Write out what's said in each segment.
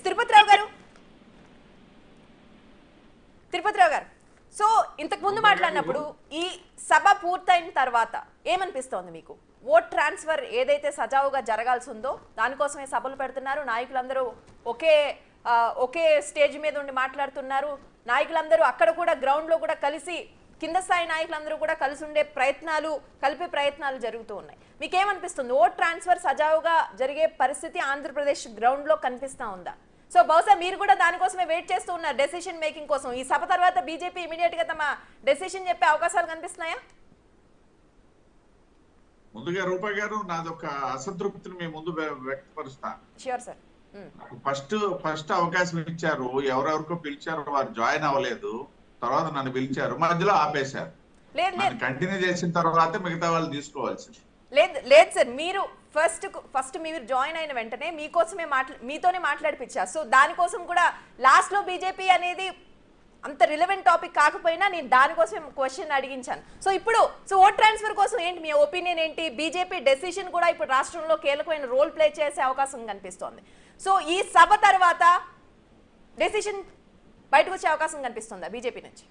తిరుపతిరావు గారు సో ఇంతకు ముందు మాట్లాడినప్పుడు ఈ సభ పూర్తయిన తర్వాత ఏమనిపిస్తోంది మీకు? ఓట్ ట్రాన్స్ఫర్ ఏదైతే సజావుగా జరగాల్సి ఉందో దానికోసమే సభలు పెడుతున్నారు, నాయకులందరూ ఒకే స్టేజ్ మీద ఉండి మాట్లాడుతున్నారు, నాయకులందరూ అక్కడ కూడా గ్రౌండ్ లో కూడా కలిసి కింద స్థాయి నాయకులందరూ కూడా కలిసి ఉండే కలిపే ప్రయత్నాలు జరుగుతూ ఉన్నాయి. మీకేమనిపిస్తుంది? ఓట్ ట్రాన్స్ఫర్ సజావుగా జరిగే పరిస్థితి ఆంధ్రప్రదేశ్ గ్రౌండ్ లో కనిపిస్తా ఉందా? సో బహుశా మీరు కూడా దానికోసమే వెయిట్ చేస్తూ ఉన్నారు డెసిషన్ మేకింగ్ కోసం. ఈ సభ తర్వాత బీజేపీ ఇమీడియట్ గా తమ డెసిషన్ చెప్పే అవకాశాలు కనిపిస్తున్నాయా? ముందుగా రూపా గారు, నాదొక అసంతృప్తిని మేము ముందు వ్యక్తపరుస్తాను. Sure sir. ఫస్ట్ అవకాశం ఇచ్చారు, ఎవరెవరికో పిలిచారు, వారు జాయిన్ అవ్వలేదు. తర్వాత నన్ను పిలిచారు, మధ్యలో ఆపేశారు. కంటిన్యూ చేసిన తర్వాత మిగతా వాళ్ళు తీసుకోవాల్సింది. లేదు సార్, మీరు ఫస్ట్ మీరు జాయిన్ అయిన వెంటనే మీతోనే మాట్లాడిపించారు. సో దానికోసం కూడా లాస్ట్ లో బీజేపీ అనేది అంత రిలవెంట్ టాపిక్ కాకపోయినా నేను దానికోసం క్వశ్చన్ అడిగించాను. సో ఇప్పుడు ఓట్ ట్రాన్స్ఫర్ కోసం ఏంటి మీ ఒపీనియన్ ఏంటి? బీజేపీ డెసిషన్ కూడా ఇప్పుడు రాష్ట్రంలో కీలకమైన రోల్ ప్లే చేసే అవకాశం కనిపిస్తోంది. సో ఈ సభ తర్వాత డెసిషన్ బయటకు వచ్చే అవకాశం కనిపిస్తుందా బీజేపీ నుంచి?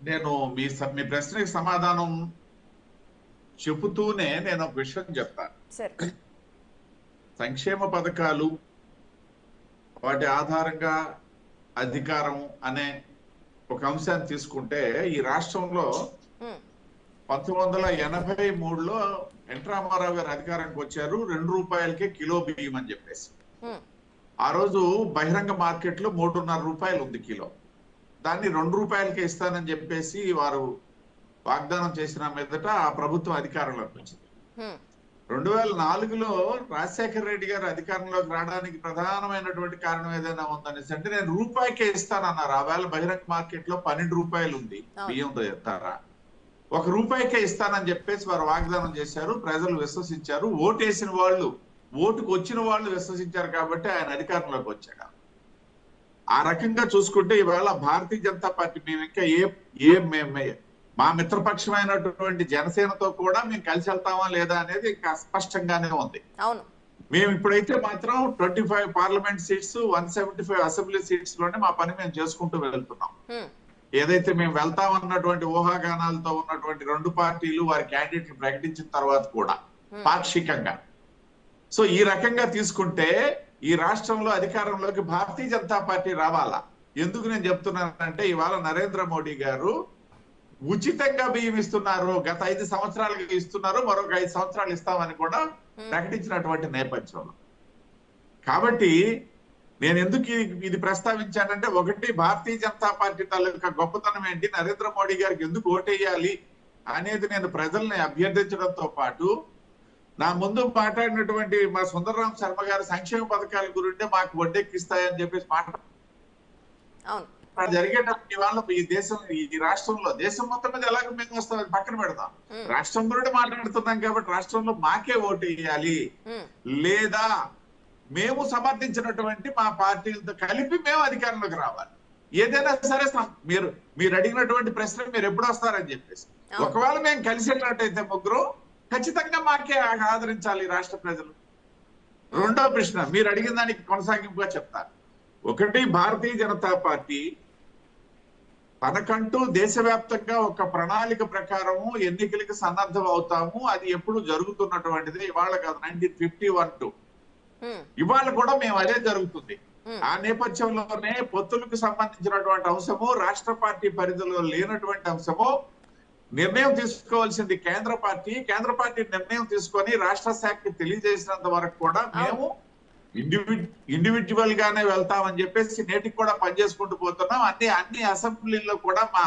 నేను మీ ప్రశ్నకి సమాధానం చెబుతూనే నేను ఒక విషయం చెప్తాను. సంక్షేమ పథకాలు, వాటి ఆధారంగా అధికారం అనే ఒక అంశాన్ని తీసుకుంటే ఈ రాష్ట్రంలో 1983లో ఎన్ రామారావు గారు అధికారానికి వచ్చారు. 2 రూపాయలకే కిలో బియ్యం అని చెప్పేసి ఆ రోజు బహిరంగ మార్కెట్ లో 3.5 రూపాయలు ఉంది కిలో. దాన్ని 2 రూపాయలకే ఇస్తానని చెప్పేసి వారు వాగ్దానం చేసిన మీదట ఆ ప్రభుత్వం అధికారంలోకి వచ్చింది. 2004లో రాజశేఖర రెడ్డి గారు అధికారంలోకి రావడానికి ప్రధానమైనటువంటి కారణం ఏదైనా ఉందనేసి అంటే నేను రూపాయికే ఇస్తానన్నారు. ఆ వేళ బహిరంగ మార్కెట్ లో 12 రూపాయలు ఉంది బియ్యం ధర. 1 రూపాయికే ఇస్తానని చెప్పేసి వారు వాగ్దానం చేశారు. ప్రజలు విశ్వసించారు. ఓటేసిన వాళ్ళు, ఓటుకు వచ్చిన వాళ్ళు విశ్వసించారు కాబట్టి ఆయన అధికారంలోకి వచ్చాడు. ఆ రకంగా చూసుకుంటే ఇవాళ భారతీయ జనతా పార్టీ మేము ఇంకా మా మిత్రపక్షమైనటువంటి జనసేనతో కూడా మేము కలిసి వెళ్తామా లేదా అనేది ఇంకా స్పష్టంగానే ఉంది. మేము ఇప్పుడైతే మాత్రం 25 పార్లమెంట్ సీట్స్, 175 అసెంబ్లీ సీట్స్ లోనే మా పని మేము చేసుకుంటూ వెళ్తున్నాం. ఏదైతే మేము వెళ్తామన్నటువంటి ఊహాగానాలతో ఉన్నటువంటి 2 పార్టీలు వారి క్యాండిడేట్లు ప్రకటించిన తర్వాత కూడా పాక్షికంగా. సో ఈ రకంగా తీసుకుంటే ఈ రాష్ట్రంలో అధికారంలోకి భారతీయ జనతా పార్టీ రావాలా? ఎందుకు నేను చెప్తున్నానంటే ఇవాళ నరేంద్ర మోడీ గారు ఉచితంగా బియ్యం ఇస్తున్నారు. గత 5 సంవత్సరాలుగా ఇస్తున్నారు, మరొక 5 సంవత్సరాలు ఇస్తామని కూడా ప్రకటించినటువంటి నేపథ్యంలో. కాబట్టి నేను ఎందుకు ఇది ప్రస్తావించానంటే, ఒకటి భారతీయ జనతా పార్టీ తాలూకా గొప్పతనం ఏంటి, నరేంద్ర మోడీ గారికి ఎందుకు ఓటేయాలి అనేది నేను ప్రజల్ని అభ్యర్థించడంతో పాటు నా ముందు మాట్లాడినటువంటి మా సుందరరాం శర్మ గారు సంక్షేమ పథకాల గురింటే మాకు వడ్డెక్కిస్తాయని చెప్పేసి జరిగేటప్పుడు ఇవాళ ఈ రాష్ట్రంలో దేశం మొత్తం మీద ఎలాగో మేము వస్తాం, అది పక్కన పెడతాం. రాష్ట్రం గురించి మాట్లాడుతున్నాం కాబట్టి రాష్ట్రంలో మాకే ఓటు వేయాలి, లేదా మేము సమర్థించినటువంటి మా పార్టీలతో కలిపి మేము అధికారంలోకి రావాలి. ఏదైనా సరే మీరు అడిగినటువంటి ప్రశ్న మీరు ఎప్పుడు వస్తారని చెప్పేసి, ఒకవేళ మేము కలిసేటట్టయితే ముగ్గురు ఖచ్చితంగా మాకే ఆదరించాలి రాష్ట్ర ప్రజలు. రెండో ప్రశ్న మీరు అడిగిన దానికి కొనసాగింపుగా చెప్తారు. ఒకటి, భారతీయ జనతా పార్టీ తనకంటూ దేశవ్యాప్తంగా ఒక ప్రణాళిక ప్రకారము ఎన్నికలకు సన్నద్ధం అవుతాము. అది ఎప్పుడు జరుగుతున్నటువంటిది, ఇవాళ కాదు 1951 ఇవాళ కూడా మేము అదే జరుగుతుంది. ఆ నేపథ్యంలోనే పొత్తులకు సంబంధించినటువంటి అంశము, రాష్ట్ర పార్టీ పరిధిలో లేనటువంటి అంశము నిర్ణయం తీసుకోవాల్సింది కేంద్ర పార్టీ. కేంద్ర పార్టీ నిర్ణయం తీసుకొని రాష్ట్ర శాఖకి తెలియజేసినంత వరకు కూడా మేము ఇండివిజువల్ గానే వెళ్తామని చెప్పేసి నేటికి కూడా పనిచేసుకుంటూ పోతున్నాం. అన్ని అసెంబ్లీల్లో కూడా మా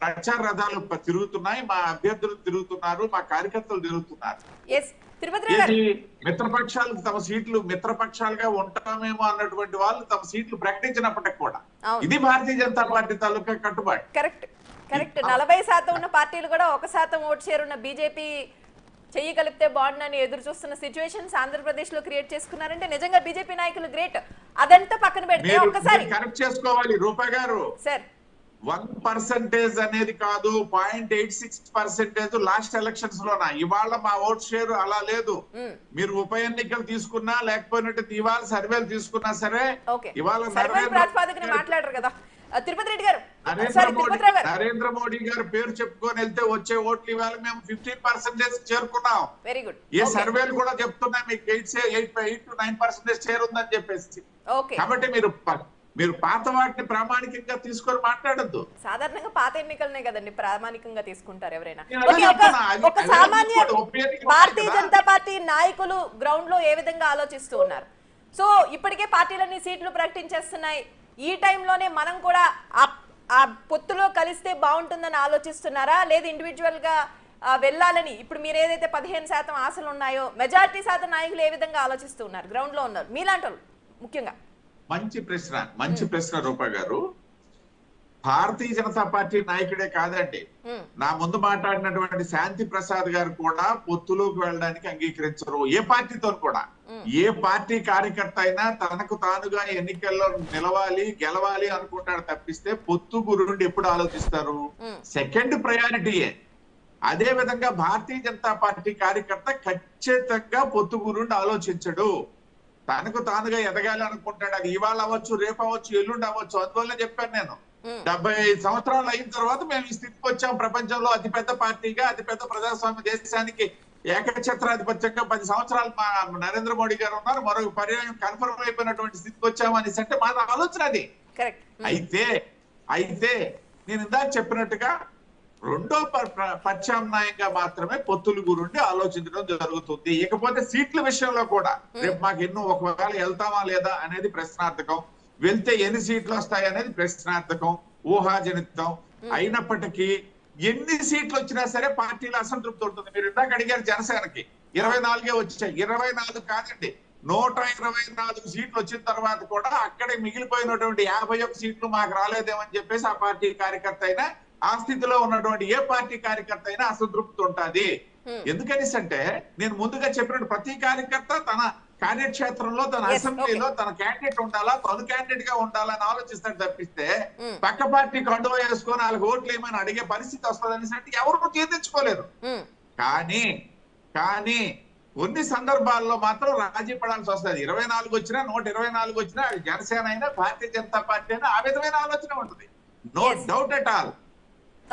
ప్రచార రథాలు తిరుగుతున్నాయి, మా అభ్యర్థులు తిరుగుతున్నారు, మా కార్యకర్తలు తిరుగుతున్నారు. మిత్రపక్షాలకు తమ సీట్లు మిత్రపక్షాలుగా ఉంటామేమో అన్నటువంటి వాళ్ళు తమ సీట్లు ప్రకటించినప్పటికి కూడా ఇది భారతీయ జనతా పార్టీ తాలూకా కట్టుబాటు. కరెక్ట్. 40% ఉన్న పార్టీలు కూడా 1% ఓట్ షేర్ ఉన్న బీజేపీ చేయగలిగితే బాగుండని ఎదురు చూస్తున్న సిచ్యువేషన్స్ ఆంధ్రప్రదేశ్ లో క్రియేట్ చేసుకున్నారంటే నిజంగా బీజేపీ నాయకులు గ్రేట్. అదంతా పక్కన పెడితే ఒక్కసారి కరెక్ట్ చేసుకోవాలి రూపా గారు. సార్ 1% అనేది కాదు, 0.86% లాస్ట్ ఎలక్షన్స్ లోనా. ఇవాళ మా ఓట్ షేర్ అలా లేదు. మీరు ఉప ఎన్నికలు తీసుకున్నా లేకపోయినట్టు ఇవాళ సర్వేలు తీసుకున్నా సరే ఇవాళ మాట్లాడరు కదా తిరుపతి రెడ్డి గారు. నరేంద్ర మోడీ గారు పేరు చెప్పుకొని వెళ్తే వచ్చే ఓట్లు ఇవాళ మేము 15% చేరుకున్నాం. Very good. ఏ సర్వేలు కూడా చెప్తున్నాయి మీకు 8 to 9% షేర్ ఉందని చెప్పేసి. కాబట్టి మీరు పాత వాటిని ప్రామాణికంగా తీసుకొని మాట్లాడద్దు. సాధారణంగా పాత ఎన్నికలనే కదండి ప్రామాణికంగా తీసుకుంటారు ఎవరైనా. ఒక సామాన్య భారతీయ జనతా పార్టీ నాయకులు గ్రౌండ్ లో ఏ విధంగా ఆలోచిస్తూ ఉన్నారు? సో ఇప్పటికే పార్టీలన్నీ సీట్లు ప్రకటించేస్తున్నాయి, ఈ టైంలోనే మనం కూడా ఆ పొత్తులో కలిస్తే బాగుంటుందని ఆలోచిస్తున్నారా, లేదు ఇండివిజువల్ గా వెళ్ళాలని? ఇప్పుడు మీరు ఏదైతే 15% ఆశలు ఉన్నాయో మెజారిటీ శాతం నాయకులు ఏ విధంగా ఆలోచిస్తూ ఉన్నారు, గ్రౌండ్ లో ఉన్నారు మీలాంటి వాళ్ళు ముఖ్యంగా? మంచి ప్రశ్న రూపా గారు. భారతీయ జనతా పార్టీ నాయకుడే కాదండి, నా ముందు మాట్లాడినటువంటి శాంతి ప్రసాద్ గారు కూడా పొత్తులోకి వెళ్ళడానికి అంగీకరించరు. ఏ పార్టీతో కూడా. ఏ పార్టీ కార్యకర్త అయినా తనకు తానుగా ఎన్నికల్లో నిలవాలి గెలవాలి అనుకుంటాడు తప్పిస్తే పొత్తు గురించి ఎప్పుడు ఆలోచిస్తారు? సెకండ్ ప్రయారిటీయే. అదే విధంగా భారతీయ జనతా పార్టీ కార్యకర్త ఖచ్చితంగా పొత్తు గురించి ఆలోచించడు. తనకు తానుగా ఎదగాలి అనుకుంటాడు. అది ఇవాళ అవ్వచ్చు, రేపు అవ్వచ్చు, ఎల్లుండి అవ్వచ్చు. అందువల్ల చెప్పాను నేను 75 సంవత్సరాలు అయిన తర్వాత మేము ఈ స్థితికి వచ్చాం. ప్రపంచంలో అతిపెద్ద పార్టీగా, అతిపెద్ద ప్రజాస్వామ్య దేశానికి ఏకఛత్రాధిపత్యంగా 10 సంవత్సరాలు మా నరేంద్ర మోడీ గారు ఉన్నారు. మరొక పర్యాయం కన్ఫర్మ్ అయిపోయినటువంటి స్థితికి వచ్చామని అంటే మా ఆలోచన అది. అయితే నేను ఇందాక చెప్పినట్టుగా రెండో ప్రత్యామ్నాయంగా మాత్రమే పొత్తుల గురించి ఆలోచించడం జరుగుతుంది. ఇకపోతే సీట్ల విషయంలో కూడా రేపు మాకు ఎన్నో ఒకవేళ వెళ్తామా లేదా అనేది ప్రశ్నార్థకం, వెళ్తే ఎన్ని సీట్లు వస్తాయి అనేది ప్రశ్నార్థకం, ఊహాజనితం. అయినప్పటికీ ఎన్ని సీట్లు వచ్చినా సరే పార్టీలో అసంతృప్తి ఉంటుంది. మీరు ఇందాక అడిగారు జనసేనకి 24 వచ్చాయి. 24 కాదండి, 124 సీట్లు వచ్చిన తర్వాత కూడా అక్కడే మిగిలిపోయినటువంటి 51 సీట్లు మాకు రాలేదేమని చెప్పేసి ఆ పార్టీ కార్యకర్త అయినా, ఆ స్థితిలో ఉన్నటువంటి ఏ పార్టీ కార్యకర్త అయినా అసంతృప్తి ఉంటుంది. ఎందుకనేసి అంటే నేను ముందుగా చెప్పినట్టు ప్రతి కార్యకర్త తన కార్యక్షేత్రంలో, తన అసెంబ్లీలో తన క్యాండిడేట్ ఉండాలా, తను క్యాండిడేట్ గా ఉండాలా అని ఆలోచిస్తాడు తప్పిస్తే పక్క పార్టీ కండువా వేసుకొని వాళ్ళకి ఓట్లు ఏమని అడిగే పరిస్థితి వస్తుంది అంటే ఎవరు తీర్చుకోలేరు. కానీ కొన్ని సందర్భాల్లో మాత్రం రాజీ పడాల్సి వస్తుంది. 24 వచ్చినా 124 వచ్చినా అది జనసేన అయినా భారతీయ జనతా పార్టీ అయినా ఆ విధమైన ఆలోచన ఉంటుంది. No doubt at all.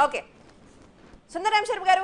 Okay, Sundararam Sharma గారు.